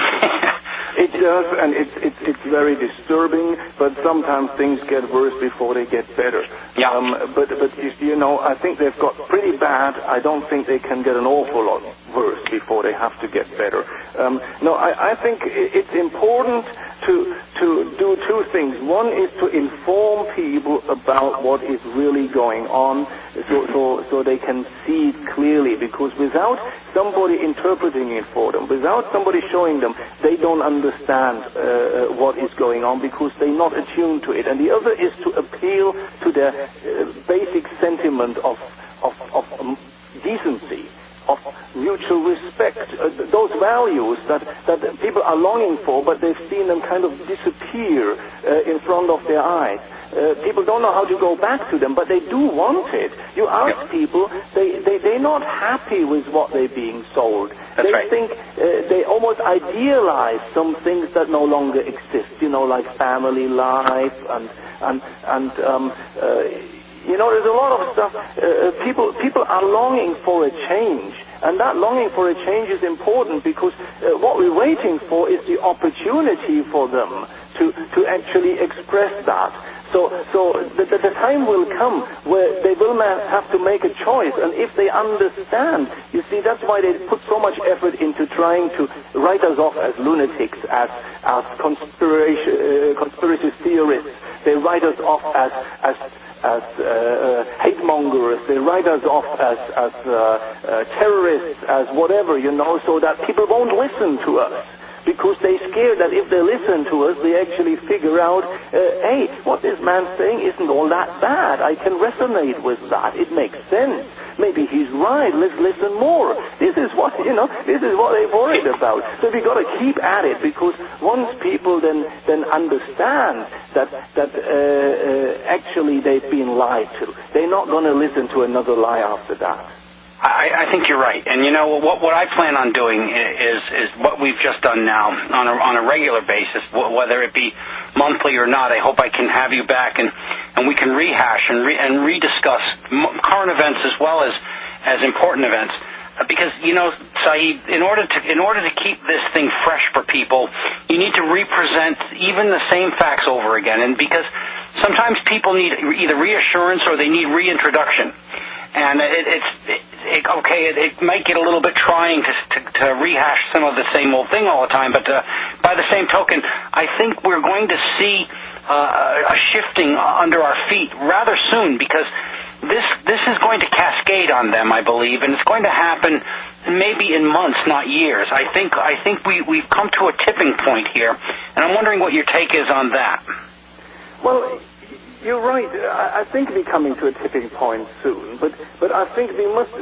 It does, and it's very disturbing. But sometimes things get worse before they get better. Yeah. But I think they've got pretty bad. I don't think they can get an awful lot worse before they have to get better. I think it's important to do two things. One is to inform people about what is really going on, so they can see it clearly, because without somebody interpreting it for them, without somebody showing them, they don't understand what is going on, because they're not attuned to it. And the other is to appeal to their basic sentiment of decency, of mutual respect, those values that people are longing for, but they've seen them kind of disappear in front of their eyes. People don't know how to go back to them, but they do want it. You ask people, they're not happy with what they're being sold. That's they right. think they almost idealize some things that no longer exist, like family life there's a lot of stuff. People are longing for a change, and that longing for a change is important, because what we're waiting for is the opportunity for them to actually express that. So the time will come where they will have to make a choice, and if they understand, you see, that's why they put so much effort into trying to write us off as lunatics, as conspiracy theorists. They write us off as hate mongers. They write us off as terrorists, as whatever, so that people won't listen to us. Because they're scared that if they listen to us, they actually figure out, hey, what this man's saying isn't all that bad. I can resonate with that. It makes sense. Maybe he's right. Let's listen more. This is what they're worried about. So we got to keep at it, because once people then understand that actually they've been lied to, they're not going to listen to another lie after that. I think you're right, and what I plan on doing is what we've just done now on a regular basis, whether it be monthly or not. I hope I can have you back and we can rehash and rediscuss current events as well as important events, because Sahib, in order to keep this thing fresh for people, you need to represent even the same facts over again, and because sometimes people need either reassurance or they need reintroduction. And it might get a little bit trying to rehash some of the same old thing all the time, but by the same token, I think we're going to see a shifting under our feet rather soon, because this is going to cascade on them, I believe, and it's going to happen maybe in months, not years. I think we've come to a tipping point here, and I'm wondering what your take is on that. Well, you're right. I think we're coming to a tipping point soon, but I think we must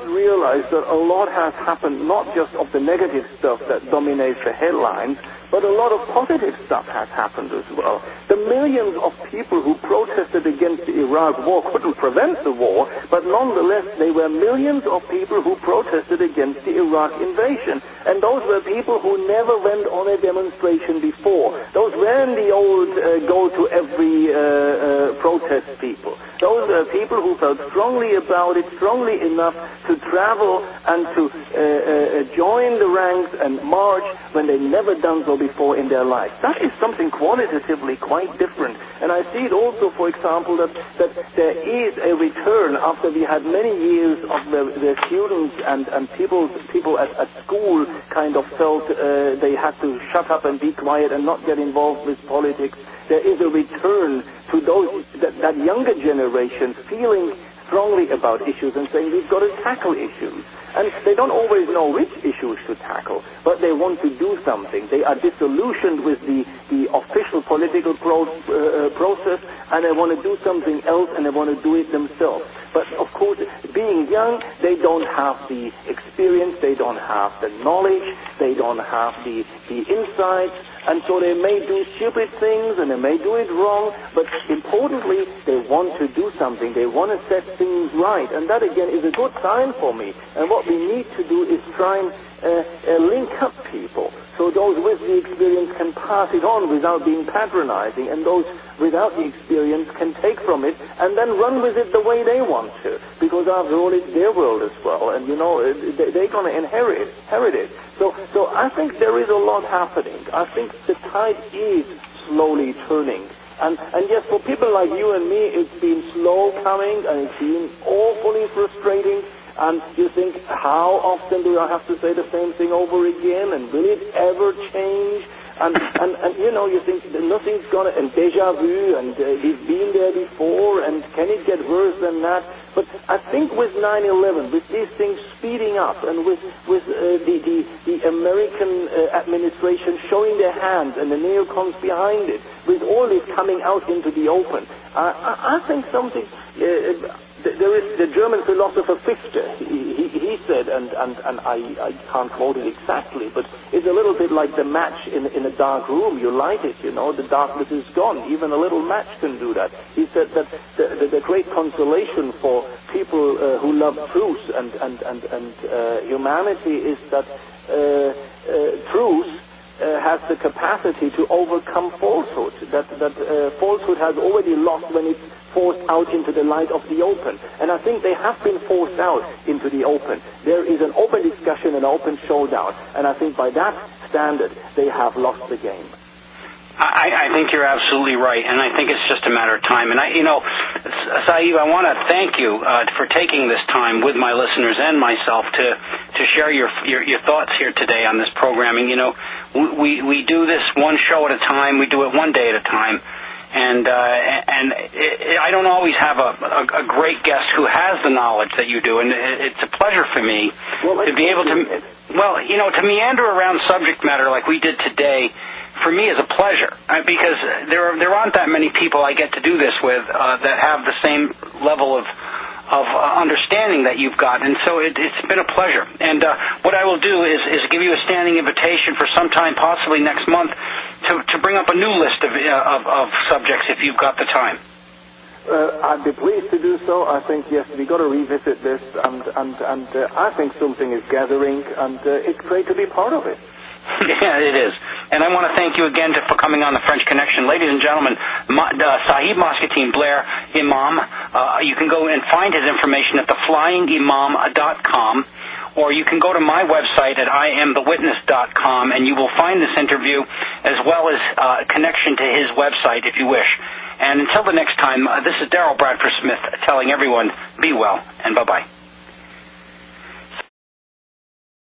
realize that a lot has happened, not just of the negative stuff that dominates the headlines, but a lot of positive stuff has happened as well. The millions of people who protested against the Iraq war couldn't prevent the war, but nonetheless they were millions of people who protested against the Iraq invasion. And those were people who never went on a demonstration before. Those weren't the old go-to-every protest people. Those are people who felt strongly about it, strongly enough to travel and to join the ranks and march when they'd never done so before in their life. That is something qualitatively quite different. And I see it also, for example, that there is a return after we had many years of the students and people at school kind of felt they had to shut up and be quiet and not get involved with politics. There is a return to those that younger generation feeling strongly about issues and saying we've got to tackle issues. And they don't always know which issues to tackle, but they want to do something. They are disillusioned with the official political process, and they want to do something else, and they want to do it themselves. But of course, being young, they don't have the experience, they don't have the knowledge, they don't have the insights, and so they may do stupid things and they may do it wrong, but importantly, they want to do something. They want to set things right, and that again is a good sign for me. And what we need to do is try and link up people, so those with the experience can pass it on without being patronizing, and those without the experience can take from it and then run with it the way they want to, because after all it's their world as well, and they're going to inherit it. So I think there is a lot happening. I think the tide is slowly turning. And yes, for people like you and me, it's been slow coming, and it's been awfully frustrating. And you think, how often do I have to say the same thing over again? And will it ever change? And you think nothing's gonna, and deja vu, and we've been there before, and can it get worse than that? But I think with 9/11, with these things speeding up, and with the American administration showing their hands and the neocons behind it, with all this coming out into the open, I think something. There is the German philosopher Fichte. He said, and I can't quote it exactly, but it's a little bit like the match in a dark room. You light it, the darkness is gone. Even a little match can do that. He said that the great consolation for people who love truth and humanity is that truth has the capacity to overcome falsehood. That falsehood has already lost when it's forced out into the light of the open. And I think they have been forced out into the open. There is an open discussion, an open showdown. And I think by that standard, they have lost the game. I think you're absolutely right, and I think it's just a matter of time. And Sahib, I want to thank you for taking this time with my listeners and myself to share your thoughts here today on this programming. We do this one show at a time. We do it one day at a time. And I don't always have a great guest who has the knowledge that you do, and it's a pleasure for me to be able to, to meander around subject matter like we did today. For me, is a pleasure because there aren't that many people I get to do this with that have the same level of understanding that you've got, and so it's been a pleasure. And what I will do is give you a standing invitation for sometime, possibly next month, to bring up a new list of subjects if you've got the time. I'd be pleased to do so. I think, yes, we've got to revisit this, and I think something is gathering, and it's great to be part of it. Yeah, it is. And I want to thank you again for coming on the French Connection. Ladies and gentlemen, Sahib Mustaqim, Bleher Imam, you can go and find his information at theflyingimam.com, or you can go to my website at iamthewitness.com, and you will find this interview as well as a connection to his website if you wish. And until the next time, this is Daryl Bradford Smith telling everyone, be well, and bye-bye.